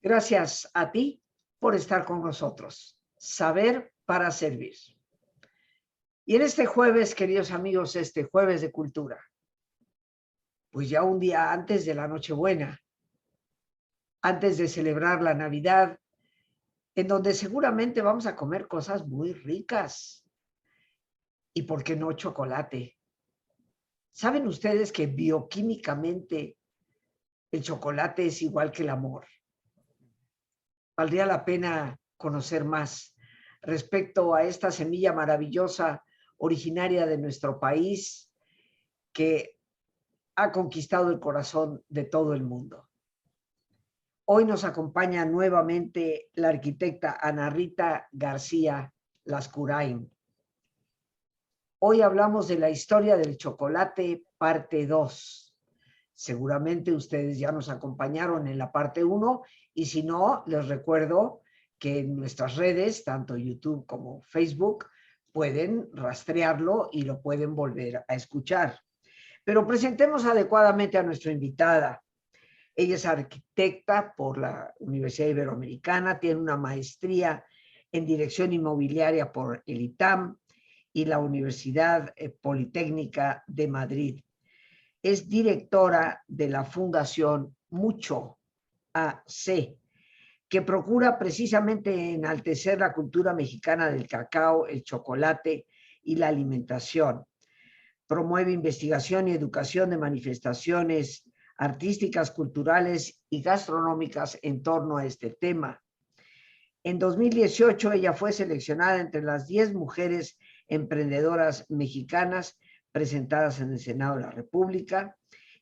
Gracias a ti por estar con nosotros. Saber para servir. Y en este jueves, queridos amigos, este jueves de cultura, pues ya un día antes de la Nochebuena, antes de celebrar la Navidad, en donde seguramente vamos a comer cosas muy ricas. ¿Y por qué no chocolate? ¿Saben ustedes que bioquímicamente el chocolate es igual que el amor? Valdría la pena conocer más respecto a esta semilla maravillosa originaria de nuestro país que ha conquistado el corazón de todo el mundo. Hoy nos acompaña nuevamente la arquitecta Ana Rita García Lascurain. Hoy hablamos de la historia del chocolate, parte 2. Seguramente ustedes ya nos acompañaron en la parte 1 y si no, les recuerdo que en nuestras redes, tanto YouTube como Facebook, pueden rastrearlo y lo pueden volver a escuchar. Pero presentemos adecuadamente a nuestra invitada. Ella es arquitecta por la Universidad Iberoamericana, tiene una maestría en dirección inmobiliaria por el ITAM y la Universidad Politécnica de Madrid. Es directora de la Fundación Mucho AC, que procura precisamente enaltecer la cultura mexicana del cacao, el chocolate y la alimentación. Promueve investigación y educación de manifestaciones artísticas, culturales y gastronómicas en torno a este tema. En 2018 ella fue seleccionada entre las 10 mujeres emprendedoras mexicanas presentadas en el Senado de la República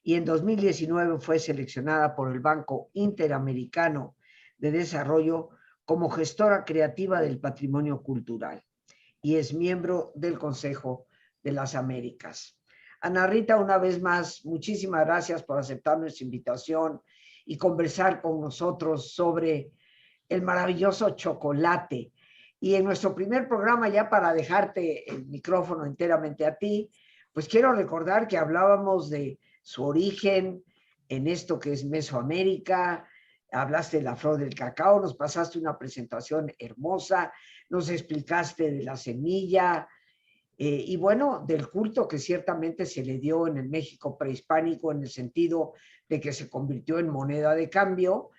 y en 2019 fue seleccionada por el Banco Interamericano de Desarrollo como gestora creativa del patrimonio cultural y es miembro del Consejo de las Américas. Ana Rita, una vez más, muchísimas gracias por aceptar nuestra invitación y conversar con nosotros sobre el maravilloso chocolate. Y en nuestro primer programa, ya para dejarte el micrófono enteramente a ti, pues quiero recordar que hablábamos de su origen en esto que es Mesoamérica, hablaste de la flor del cacao, nos pasaste una presentación hermosa, nos explicaste de la semilla, y bueno, del culto que ciertamente se le dio en el México prehispánico en el sentido de que se convirtió en moneda de cambio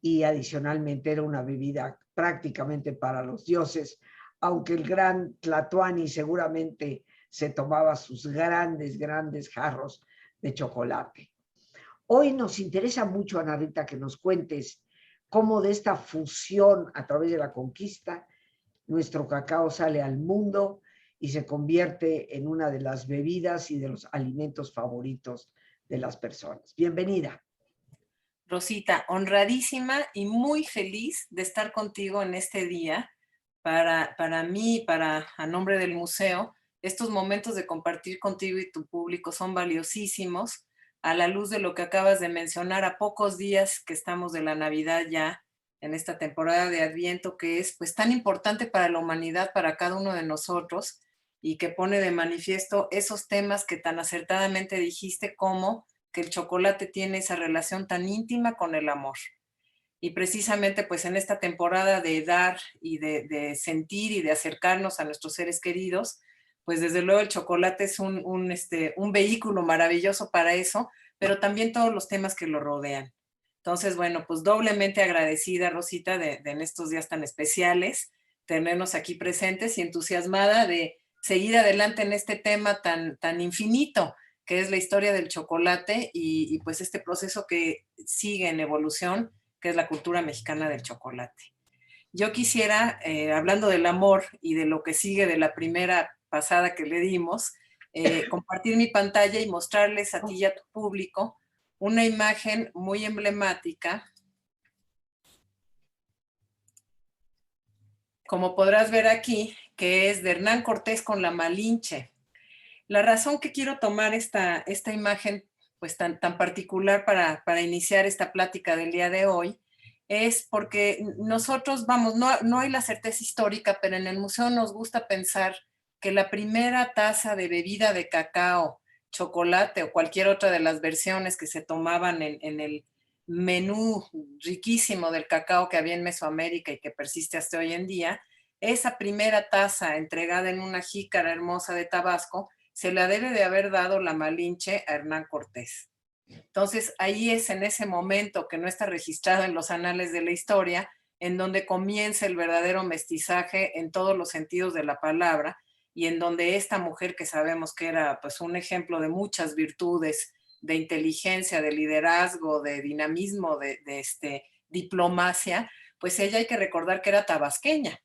y adicionalmente era una bebida prácticamente para los dioses, aunque el gran Tlatoani seguramente se tomaba sus grandes jarros de chocolate. Hoy nos interesa mucho, Ana Rita, que nos cuentes cómo de esta fusión a través de la conquista, nuestro cacao sale al mundo y se convierte en una de las bebidas y de los alimentos favoritos de las personas. Bienvenida. Rosita, honradísima y muy feliz de estar contigo en este día. Para mí, a nombre del museo, estos momentos de compartir contigo y tu público son valiosísimos a la luz de lo que acabas de mencionar, a pocos días que estamos de la Navidad ya, en esta temporada de Adviento que es pues tan importante para la humanidad, para cada uno de nosotros, y que pone de manifiesto esos temas que tan acertadamente dijiste, como que el chocolate tiene esa relación tan íntima con el amor. Y precisamente pues en esta temporada de dar y de sentir y de acercarnos a nuestros seres queridos, pues desde luego el chocolate es un vehículo maravilloso para eso, pero también todos los temas que lo rodean. Entonces, bueno, pues doblemente agradecida, Rosita, de en estos días tan especiales, tenernos aquí presentes y entusiasmada de seguir adelante en este tema tan infinito, que es la historia del chocolate y pues este proceso que sigue en evolución, que es la cultura mexicana del chocolate. Yo quisiera, hablando del amor y de lo que sigue de la primera pasada que le dimos, compartir mi pantalla y mostrarles a ti y a tu público una imagen muy emblemática. Como podrás ver aquí, que es de Hernán Cortés con la Malinche. La razón que quiero tomar esta imagen pues tan particular para iniciar esta plática del día de hoy es porque nosotros, vamos, no hay la certeza histórica, pero en el museo nos gusta pensar que la primera taza de bebida de cacao, chocolate o cualquier otra de las versiones que se tomaban en menú riquísimo del cacao que había en Mesoamérica y que persiste hasta hoy en día, esa primera taza entregada en una jícara hermosa de Tabasco se la debe de haber dado la Malinche a Hernán Cortés. Entonces, ahí es en ese momento que no está registrado en los anales de la historia, en donde comienza el verdadero mestizaje en todos los sentidos de la palabra y en donde esta mujer que sabemos que era pues un ejemplo de muchas virtudes, de inteligencia, de liderazgo, de dinamismo, de diplomacia, pues ella hay que recordar que era tabasqueña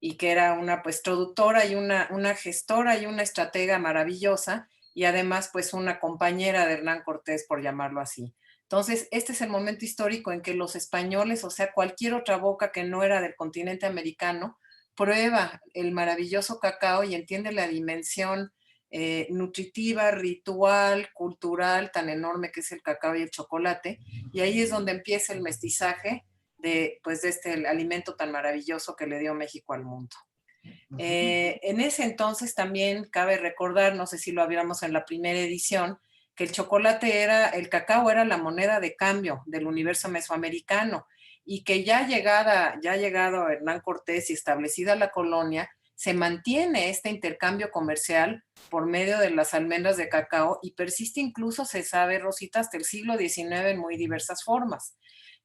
y que era una pues traductora y una gestora y una estratega maravillosa y además pues una compañera de Hernán Cortés, por llamarlo así. Entonces, este es el momento histórico en que los españoles, o sea, cualquier otra boca que no era del continente americano, prueba el maravilloso cacao y entiende la dimensión nutritiva, ritual, cultural, tan enorme que es el cacao y el chocolate. Y ahí es donde empieza el mestizaje pues, de este alimento tan maravilloso que le dio México al mundo. En ese entonces también cabe recordar, no sé si lo habíamos en la primera edición, que el cacao era la moneda de cambio del universo mesoamericano y que ya llegado Hernán Cortés y establecida la colonia, se mantiene este intercambio comercial por medio de las almendras de cacao y persiste incluso, se sabe, Rosita, hasta el siglo XIX en muy diversas formas.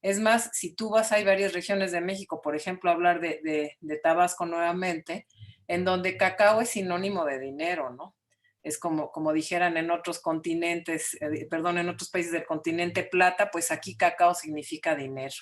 Es más, si tú vas, hay varias regiones de México, por ejemplo, hablar de Tabasco nuevamente, en donde cacao es sinónimo de dinero, ¿no? Es como dijeran en otros continentes, perdón, en otros países del continente plata, pues aquí cacao significa dinero.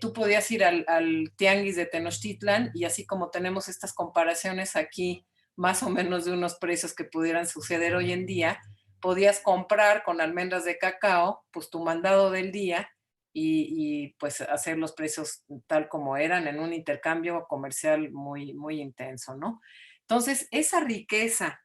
Tú podías ir al tianguis de Tenochtitlan y así como tenemos estas comparaciones aquí, más o menos de unos precios que pudieran suceder hoy en día, podías comprar con almendras de cacao, pues tu mandado del día y pues hacer los precios tal como eran en un intercambio comercial muy, muy intenso, ¿no? Entonces, esa riqueza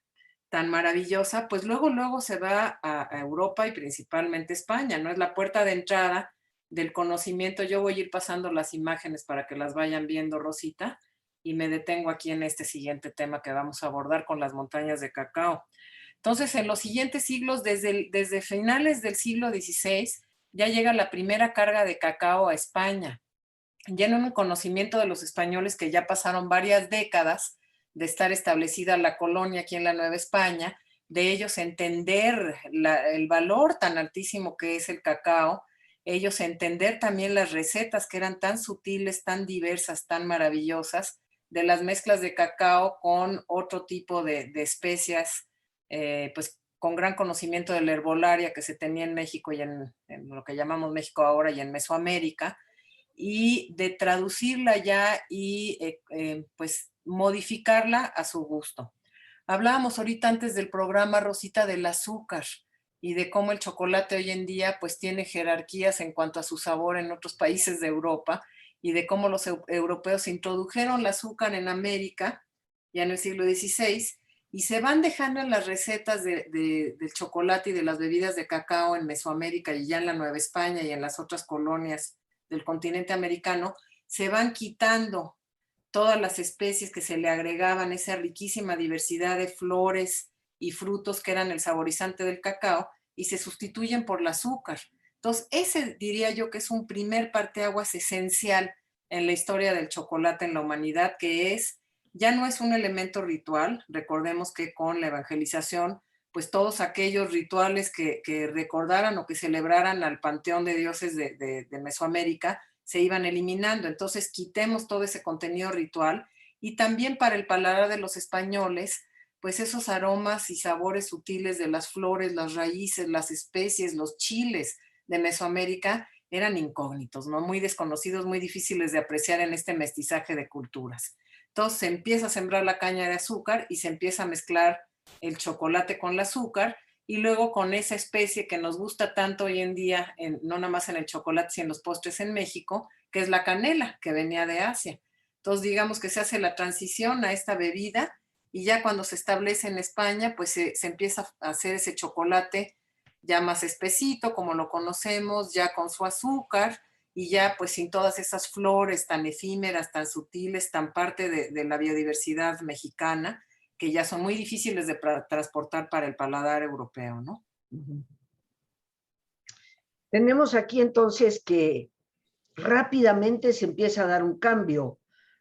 tan maravillosa, pues luego se va a Europa y principalmente España, ¿no? Es la puerta de entrada del conocimiento. Yo voy a ir pasando las imágenes para que las vayan viendo, Rosita, y me detengo aquí en este siguiente tema que vamos a abordar con las montañas de cacao. Entonces, en los siguientes siglos, desde finales del siglo XVI, ya llega la primera carga de cacao a España. Ya en un conocimiento de los españoles que ya pasaron varias décadas de estar establecida la colonia aquí en la Nueva España, de ellos entender el valor tan altísimo que es el cacao, ellos entender también las recetas que eran tan sutiles, tan diversas, tan maravillosas, de las mezclas de cacao con otro tipo de especias, pues con gran conocimiento de la herbolaria que se tenía en México y en lo que llamamos México ahora y en Mesoamérica, y de traducirla ya y pues modificarla a su gusto. Hablábamos ahorita antes del programa, Rosita, del azúcar y de cómo el chocolate hoy en día pues tiene jerarquías en cuanto a su sabor en otros países de Europa y de cómo los europeos introdujeron el azúcar en América ya en el siglo XVI y se van dejando en las recetas del chocolate y de las bebidas de cacao en Mesoamérica y ya en la Nueva España y en las otras colonias del continente americano, se van quitando todas las especies que se le agregaban, esa riquísima diversidad de flores y frutos que eran el saborizante del cacao, y se sustituyen por el azúcar. Entonces, ese diría yo que es un primer parteaguas esencial en la historia del chocolate en la humanidad, que ya no es un elemento ritual. Recordemos que con la evangelización, pues todos aquellos rituales que recordaran o que celebraran al panteón de dioses de Mesoamérica se iban eliminando. Entonces quitemos todo ese contenido ritual y también para el paladar de los españoles, pues esos aromas y sabores sutiles de las flores, las raíces, las especies, los chiles de Mesoamérica eran incógnitos, ¿no? Muy desconocidos, muy difíciles de apreciar en este mestizaje de culturas. Entonces se empieza a sembrar la caña de azúcar y se empieza a mezclar el chocolate con el azúcar y luego con esa especie que nos gusta tanto hoy en día, no nada más en el chocolate, sino en los postres en México, que es la canela, que venía de Asia. Entonces, digamos que se hace la transición a esta bebida y ya cuando se establece en España, pues se empieza a hacer ese chocolate ya más espesito, como lo conocemos, ya con su azúcar y ya pues sin todas esas flores tan efímeras, tan sutiles, tan parte de la biodiversidad mexicana, que ya son muy difíciles de transportar para el paladar europeo, ¿no? Tenemos aquí entonces que rápidamente se empieza a dar un cambio.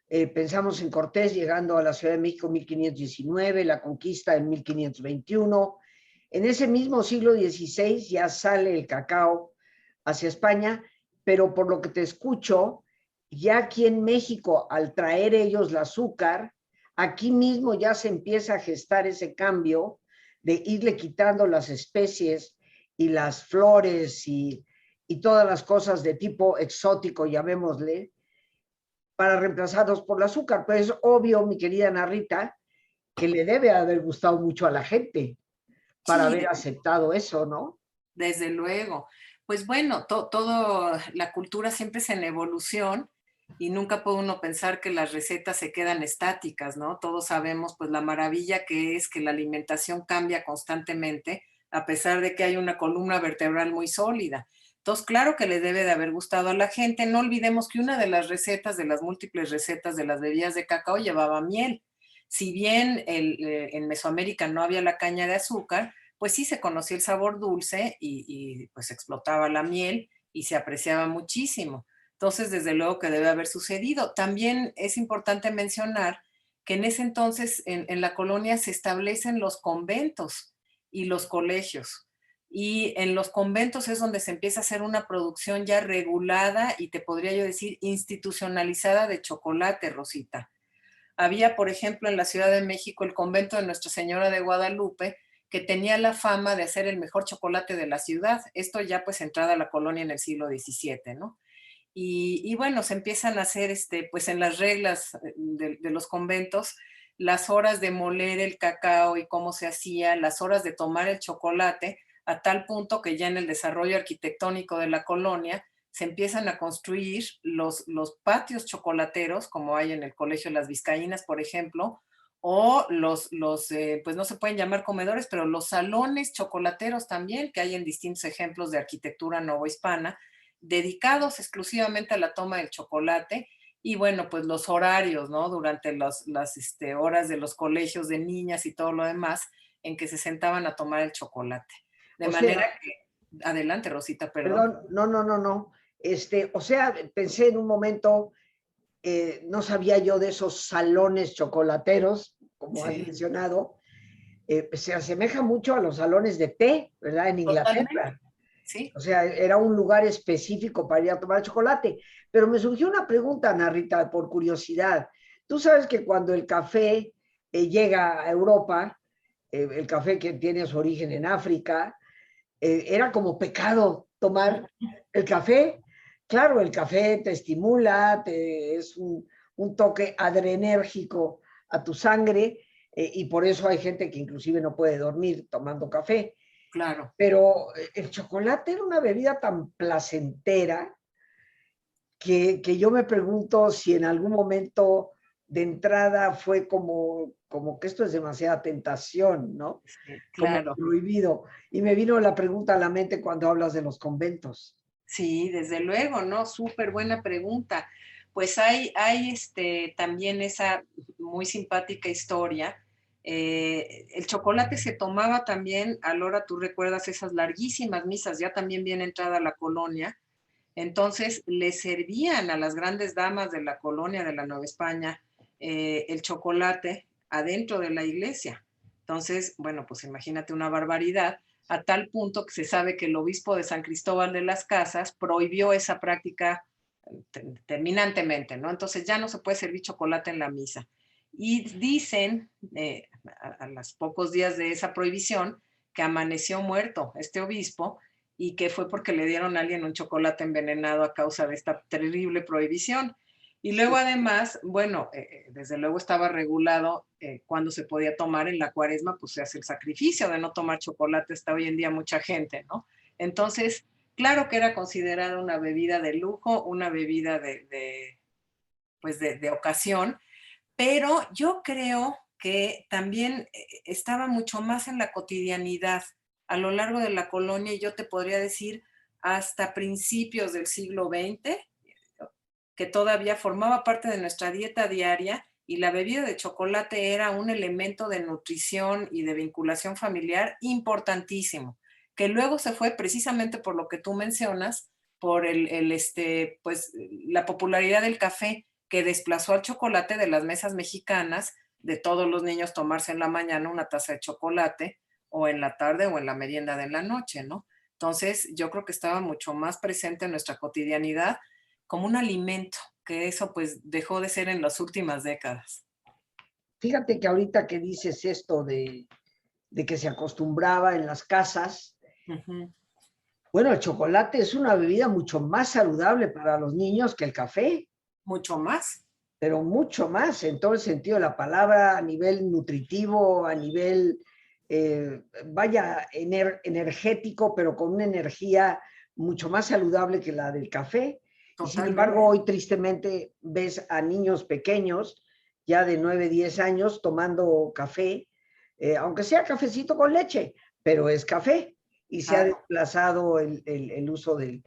Pensamos en Cortés llegando a la Ciudad de México en 1519, la conquista en 1521. En ese mismo siglo XVI ya sale el cacao hacia España, pero por lo que te escucho, ya aquí en México, al traer ellos el azúcar, aquí mismo ya se empieza a gestar ese cambio de irle quitando las especies y las flores y todas las cosas de tipo exótico, llamémosle, para reemplazarlos por el azúcar. Pues es obvio, mi querida Narrita, que le debe haber gustado mucho a la gente para Sí, haber aceptado eso, ¿no? desde luego. Pues bueno, todo, la cultura siempre es en evolución y nunca puede uno pensar que las recetas se quedan estáticas, ¿no? Todos sabemos pues la maravilla que es que la alimentación cambia constantemente a pesar de que hay una columna vertebral muy sólida. Entonces, claro que le debe de haber gustado a la gente. No olvidemos que una de las recetas, de las múltiples recetas de las bebidas de cacao llevaba miel. Si bien en Mesoamérica no había la caña de azúcar, pues sí se conocía el sabor dulce pues explotaba la miel y se apreciaba muchísimo. Entonces, desde luego que debe haber sucedido. También es importante mencionar que en ese entonces en la colonia se establecen los conventos y los colegios. Y en los conventos es donde se empieza a hacer una producción ya regulada y te podría yo decir institucionalizada de chocolate, Rosita. Había, por ejemplo, en la Ciudad de México el convento de Nuestra Señora de Guadalupe, que tenía la fama de hacer el mejor chocolate de la ciudad. Esto ya pues entrada a la colonia en el siglo XVII, ¿no? Bueno, se empiezan a hacer, pues en las reglas de los conventos, las horas de moler el cacao y cómo se hacía, las horas de tomar el chocolate, a tal punto que ya en el desarrollo arquitectónico de la colonia se empiezan a construir los patios chocolateros, como hay en el Colegio de las Vizcaínas, por ejemplo, o pues no se pueden llamar comedores, pero los salones chocolateros también, que hay en distintos ejemplos de arquitectura novohispana, dedicados exclusivamente a la toma del chocolate. Y bueno, pues los horarios, ¿no? Durante las horas de los colegios de niñas y todo lo demás, en que se sentaban a tomar el chocolate. De O manera sea, que, adelante, Rosita, perdón. perdón, no, no, no, no. O sea, pensé en un momento, no sabía yo de esos salones chocolateros, como has Sí, mencionado, se asemeja mucho a los salones de té, ¿verdad? En totalmente, Inglaterra. sí. O sea, era un lugar específico para ir a tomar chocolate. Pero me surgió una pregunta, Narrita, por curiosidad. Tú sabes que cuando el café llega a Europa, el café que tiene su origen en África, era como pecado tomar el café. Claro, el café te estimula, es un toque adrenérgico a tu sangre y por eso hay gente que inclusive no puede dormir tomando café. Claro. Pero el chocolate era una bebida tan placentera que yo me pregunto si en algún momento de entrada fue como que esto es demasiada tentación, ¿no? Sí, Como claro. prohibido. Y me vino la pregunta a la mente cuando hablas de los conventos. Sí, desde luego, ¿no? Súper buena pregunta. Pues hay también esa muy simpática historia. El chocolate se tomaba también, Alora, tú recuerdas esas larguísimas misas, ya también bien entrada la colonia. Entonces le servían a las grandes damas de la colonia de la Nueva España el chocolate adentro de la iglesia. Entonces, bueno, pues imagínate una barbaridad, a tal punto que se sabe que el obispo de San Cristóbal de las Casas prohibió esa práctica terminantemente, ¿no? Entonces ya no se puede servir chocolate en la misa. Y dicen, a los pocos días de esa prohibición, que amaneció muerto este obispo y que fue porque le dieron a alguien un chocolate envenenado a causa de esta terrible prohibición. Y luego además, bueno, desde luego estaba regulado cuando se podía tomar en la cuaresma, pues se hace el sacrificio de no tomar chocolate hasta hoy en día mucha gente, ¿no? Entonces, claro que era considerada una bebida de lujo, una bebida pues de ocasión, pero yo creo que también estaba mucho más en la cotidianidad a lo largo de la colonia y yo te podría decir hasta principios del siglo XX, que todavía formaba parte de nuestra dieta diaria y la bebida de chocolate era un elemento de nutrición y de vinculación familiar importantísimo. que luego se fue precisamente por lo que tú mencionas, por pues, la popularidad del café que desplazó al chocolate de las mesas mexicanas, de todos los niños tomarse en la mañana una taza de chocolate o en la tarde o en la merienda de la noche, ¿no? Entonces, yo creo que estaba mucho más presente en nuestra cotidianidad como un alimento, que eso pues dejó de ser en las últimas décadas. Fíjate que ahorita que dices esto de que se acostumbraba en las casas, Ujú. bueno, el chocolate es una bebida mucho más saludable para los niños que el café, Mucho más. pero mucho más en todo el sentido de la palabra, a nivel nutritivo, a nivel, vaya, energético, pero con una energía mucho más saludable que la del café. Y sin embargo, Totalmente. hoy tristemente ves a niños pequeños, ya de 9, 10 años, tomando café, aunque sea cafecito con leche, pero es café. Y se ha Claro. desplazado el uso del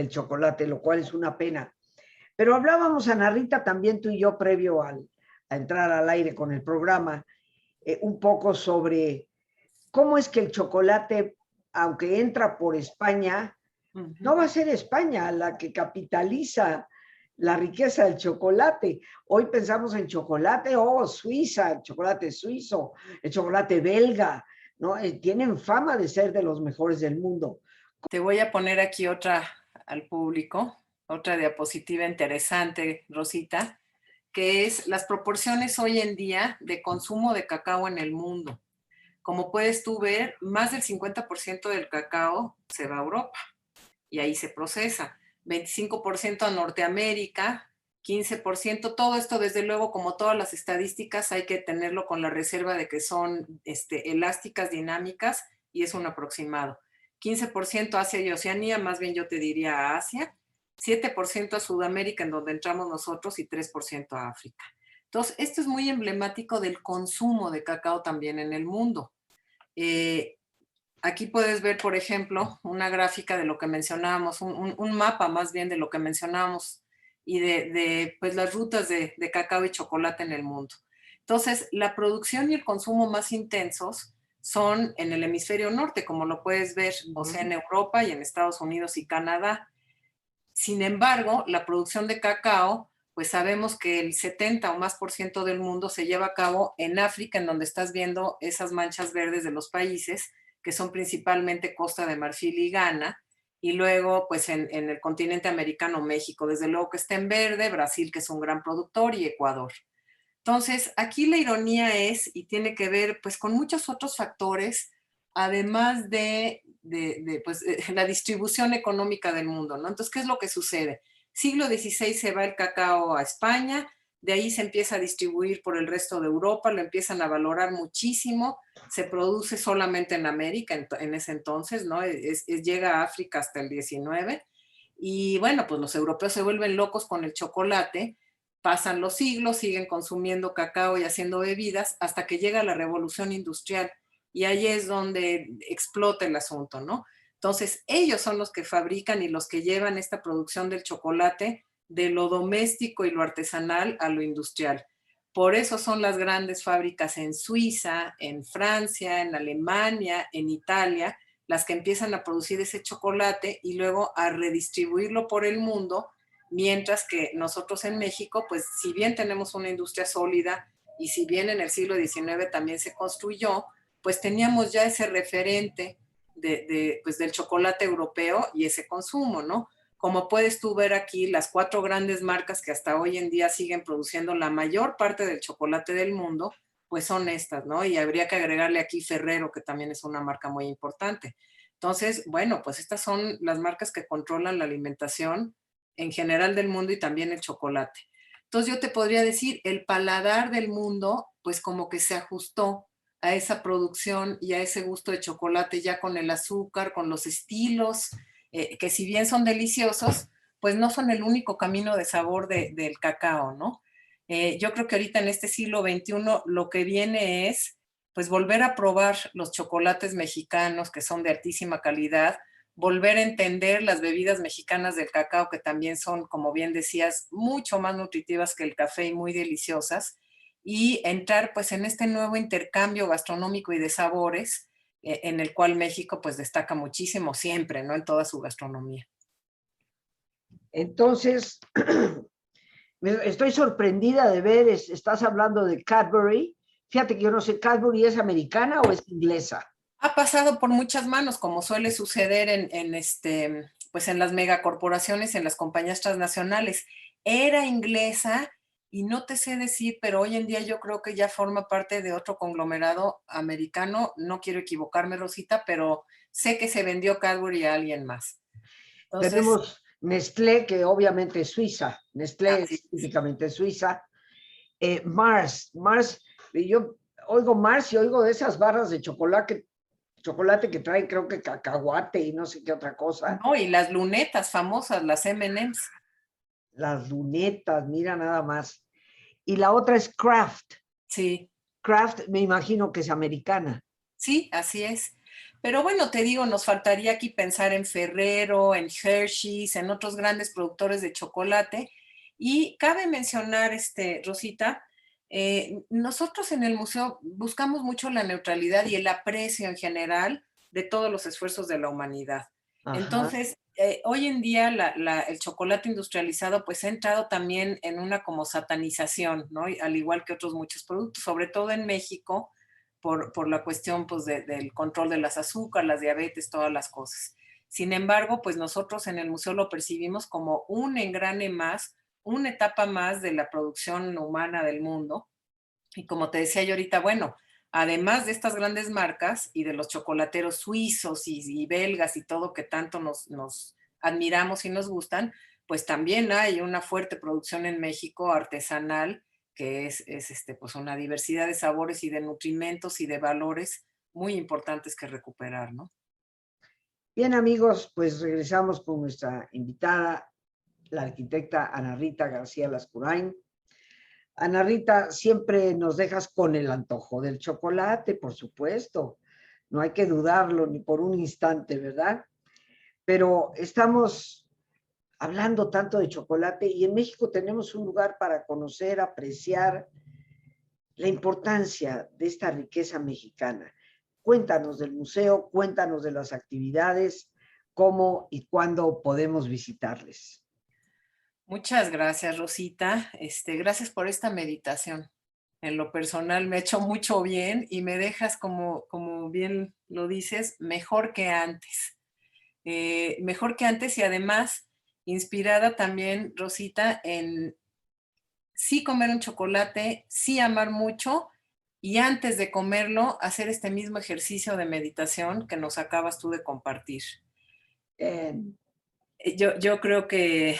chocolate, lo cual es una pena. Pero hablábamos, Ana Rita, también tú y yo, previo a entrar al aire con el programa, un poco sobre cómo es que el chocolate, aunque entra por España, no Ujú. va a ser España la que capitaliza la riqueza del chocolate. Hoy pensamos en chocolate, oh, Suiza, el chocolate suizo, el chocolate belga, ¿no? Tienen fama de ser de los mejores del mundo. Te voy a poner aquí otra al público, otra diapositiva interesante, Rosita, que es las proporciones hoy en día de consumo de cacao en el mundo. Como puedes tú ver, más del 50% del cacao se va a Europa y ahí se procesa. 25% a Norteamérica, 15%, todo esto desde luego, como todas las estadísticas, hay que tenerlo con la reserva de que son elásticas, dinámicas y es un aproximado. 15% Asia y Oceanía, más bien yo te diría a Asia, 7% a Sudamérica, en donde entramos nosotros, y 3% a África. Entonces, esto es muy emblemático del consumo de cacao también en el mundo. Eh, Aquí puedes ver, por ejemplo, una gráfica de lo que mencionábamos, un mapa más bien de lo que mencionábamos y de pues, las rutas de cacao y chocolate en el mundo. Entonces, la producción y el consumo más intensos son en el hemisferio norte, como lo puedes ver, o sea, en Europa y en Estados Unidos y Canadá. Sin embargo, la producción de cacao, pues sabemos que el 70 o más por ciento del mundo se lleva a cabo en África, en donde estás viendo esas manchas verdes de los países, que son principalmente Costa de Marfil y Ghana, y luego pues en el continente americano, México, desde luego que está en verde, Brasil, que es un gran productor, y Ecuador. Entonces, aquí la ironía es, y tiene que ver pues con muchos otros factores, además pues, la distribución económica del mundo, ¿no? Entonces, ¿qué es lo que sucede? Siglo XVI se va el cacao a España, de ahí se empieza a distribuir por el resto de Europa, lo empiezan a valorar muchísimo, se produce solamente en América en ese entonces, ¿no? Llega a África hasta el 19, y bueno, pues los europeos se vuelven locos con el chocolate. Pasan los siglos, siguen consumiendo cacao y haciendo bebidas hasta que llega la revolución industrial, y ahí es donde explota el asunto, ¿no? Entonces, ellos son los que fabrican y los que llevan esta producción del chocolate de lo doméstico y lo artesanal a lo industrial. Por eso son las grandes fábricas en Suiza, en Francia, en Alemania, en Italia, las que empiezan a producir ese chocolate y luego a redistribuirlo por el mundo. Mientras que nosotros en México, pues si bien tenemos una industria sólida y si bien en el siglo XIX también se construyó, pues teníamos ya ese referente pues del chocolate europeo y ese consumo, ¿no? Como puedes tú ver aquí, las 4 grandes marcas que hasta hoy en día siguen produciendo la mayor parte del chocolate del mundo, pues son estas, ¿no? Y habría que agregarle aquí Ferrero, que también es una marca muy importante. Entonces, bueno, pues estas son las marcas que controlan la alimentación en general del mundo y también el chocolate. Entonces yo te podría decir, el paladar del mundo, pues como que se ajustó a esa producción y a ese gusto de chocolate ya con el azúcar, con los estilos, que si bien son deliciosos, pues no son el único camino de sabor del cacao, ¿no? Yo creo que ahorita en este siglo XXI lo que viene es pues volver a probar los chocolates mexicanos que son de altísima calidad, volver a entender las bebidas mexicanas del cacao, que también son, como bien decías, mucho más nutritivas que el café y muy deliciosas, y entrar pues en este nuevo intercambio gastronómico y de sabores en el cual México pues destaca muchísimo siempre, ¿no? En toda su gastronomía. Entonces, estoy sorprendida de ver, estás hablando de Cadbury. Fíjate que yo no sé, ¿Cadbury es americana o es inglesa? Ha pasado por muchas manos, como suele suceder pues en las megacorporaciones, en las compañías transnacionales. Era inglesa y no te sé decir, pero hoy en día yo creo que ya forma parte de otro conglomerado americano. No quiero equivocarme, Rosita, pero sé que se vendió Cadbury a alguien más. Entonces, Tenemos Nestlé, que obviamente es suiza. Nestlé así es es. típicamente suiza. Mars, yo oigo Mars y oigo de esas barras de chocolate que traen, creo que cacahuate y no sé qué otra cosa. No, y las lunetas famosas, las M&M's. Las lunetas, mira nada más. Y la otra es Kraft. Sí. Kraft, me imagino que es americana. Sí, así es. Pero bueno, te digo, nos faltaría aquí pensar en Ferrero, en Hershey's, en otros grandes productores de chocolate. Y cabe mencionar, Rosita, nosotros en el museo buscamos mucho la neutralidad y el aprecio en general de todos los esfuerzos de la humanidad. Ajá. Entonces, hoy en día el chocolate industrializado pues ha entrado también en una como satanización, ¿no? Al igual que otros muchos productos, sobre todo en México por la cuestión pues, del control de las azúcares, las diabetes, todas las cosas. Sin embargo, pues nosotros en el museo lo percibimos como un engrane más, una etapa más de la producción humana del mundo. Y como te decía yo ahorita, bueno, además de estas grandes marcas y de los chocolateros suizos y belgas y todo que tanto nos admiramos y nos gustan, pues también hay una fuerte producción en México artesanal que es pues una diversidad de sabores y de nutrimentos y de valores muy importantes que recuperar, ¿no? Bien, amigos, pues regresamos con nuestra invitada, la arquitecta Ana Rita García Lascurain. Ana Rita, siempre nos dejas con el antojo del chocolate, por supuesto. No hay que dudarlo ni por un instante, ¿verdad? Pero estamos hablando tanto de chocolate y en México tenemos un lugar para conocer, apreciar la importancia de esta riqueza mexicana. Cuéntanos del museo, cuéntanos de las actividades, cómo y cuándo podemos visitarles. Muchas gracias, Rosita. Gracias por esta meditación. En lo personal me ha hecho mucho bien y me dejas, como bien lo dices, mejor que antes. Mejor que antes y además inspirada también, Rosita, en sí comer un chocolate, sí amar mucho y antes de comerlo hacer este mismo ejercicio de meditación que nos acabas tú de compartir. Eh, Yo creo que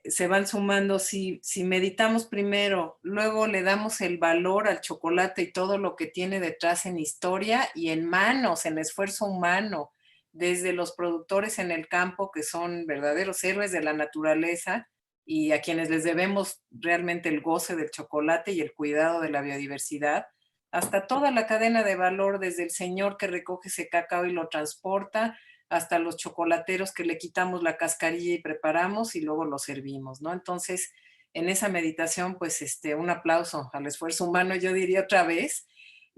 se van sumando, si meditamos primero, luego le damos el valor al chocolate y todo lo que tiene detrás en historia y en manos, en esfuerzo humano, desde los productores en el campo, que son verdaderos héroes de la naturaleza y a quienes les debemos realmente el goce del chocolate y el cuidado de la biodiversidad, hasta toda la cadena de valor, desde el señor que recoge ese cacao y lo transporta, hasta los chocolateros que le quitamos la cascarilla y preparamos y luego lo servimos, ¿no? Entonces, en esa meditación, pues un aplauso al esfuerzo humano, yo diría otra vez,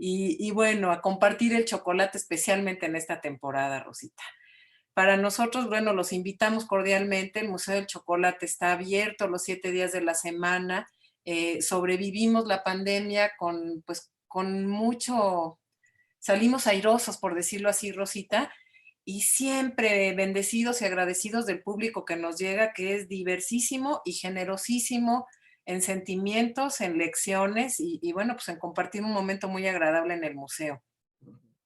y bueno, a compartir el chocolate especialmente en esta temporada, Rosita. Para nosotros, bueno, los invitamos cordialmente. El Museo del Chocolate está abierto los 7 días de la semana. Sobrevivimos la pandemia pues, con mucho, salimos airosos, por decirlo así, Rosita, y siempre bendecidos y agradecidos del público que nos llega, que es diversísimo y generosísimo en sentimientos, en lecciones y bueno, pues en compartir un momento muy agradable en el museo.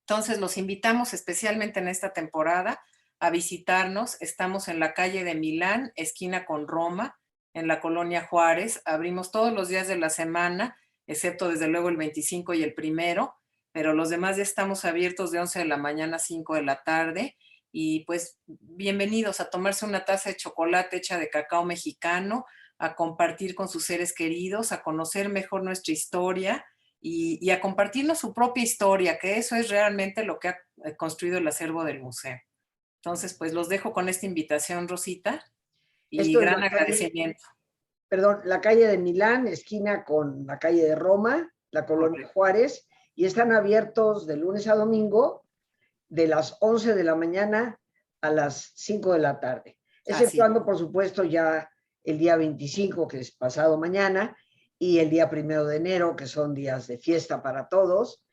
Entonces, los invitamos especialmente en esta temporada a visitarnos. Estamos en la calle de Milán, esquina con Roma, en la colonia Juárez. Abrimos todos los días de la semana, excepto desde luego el 25 y el 1, pero los demás ya estamos abiertos de 11 de la mañana a 5 de la tarde. Y pues bienvenidos a tomarse una taza de chocolate hecha de cacao mexicano, a compartir con sus seres queridos, a conocer mejor nuestra historia y a compartirnos su propia historia, que eso es realmente lo que ha construido el acervo del museo. Entonces, pues los dejo con esta invitación, Rosita, y Esto es gran agradecimiento. la calle de Milán, esquina con la calle de Roma, la colonia Correcto. Juárez, y están abiertos de lunes a domingo de las 11 de la mañana a las 5 de la tarde, Así. exceptuando, por supuesto, ya el día 25, que es pasado mañana, y el día 1 de enero, que son días de fiesta para todos.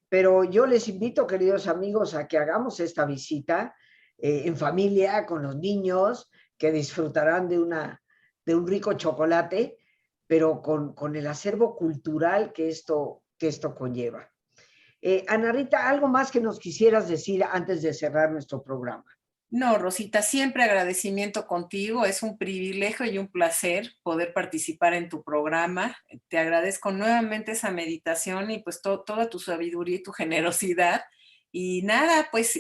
Pero yo les invito, queridos amigos, a que hagamos esta visita en familia, con los niños, que disfrutarán de un rico chocolate, pero con el acervo cultural que esto conlleva. Ana Rita, ¿algo más que nos quisieras decir antes de cerrar nuestro programa? No, Rosita, siempre agradecimiento contigo. Es un privilegio y un placer poder participar en tu programa. Te agradezco nuevamente esa meditación y pues toda tu sabiduría y tu generosidad. Y nada, pues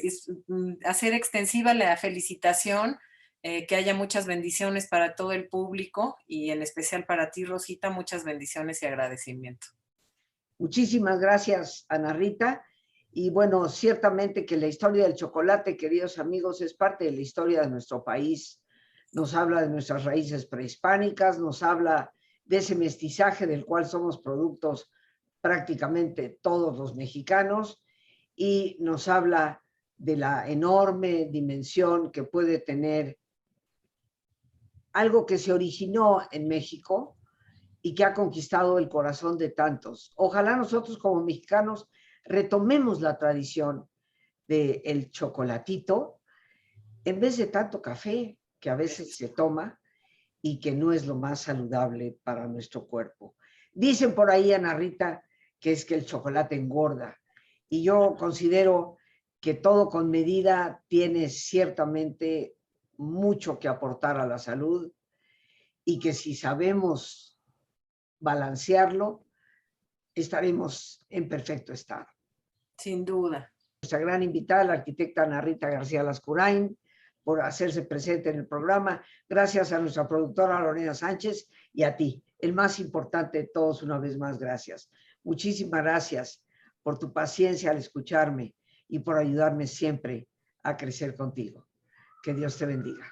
hacer extensiva la felicitación, que haya muchas bendiciones para todo el público y en especial para ti, Rosita, muchas bendiciones y agradecimiento. Muchísimas gracias, Ana Rita. Y bueno, ciertamente que la historia del chocolate, queridos amigos, es parte de la historia de nuestro país. Nos habla de nuestras raíces prehispánicas, nos habla de ese mestizaje del cual somos productos prácticamente todos los mexicanos, y nos habla de la enorme dimensión que puede tener algo que se originó en México y que ha conquistado el corazón de tantos. Ojalá nosotros como mexicanos retomemos la tradición del chocolatito en vez de tanto café que a veces se toma y que no es lo más saludable para nuestro cuerpo. Dicen por ahí, Ana Rita, que es que el chocolate engorda, y yo considero que todo con medida tiene ciertamente mucho que aportar a la salud, y que si sabemos balancearlo, estaremos en perfecto estado. Sin duda. Nuestra gran invitada, la arquitecta Ana Rita García Lascurain, por hacerse presente en el programa. Gracias a nuestra productora Lorena Sánchez y a ti, el más importante de todos, una vez más, gracias. Muchísimas gracias por tu paciencia al escucharme y por ayudarme siempre a crecer contigo. Que Dios te bendiga.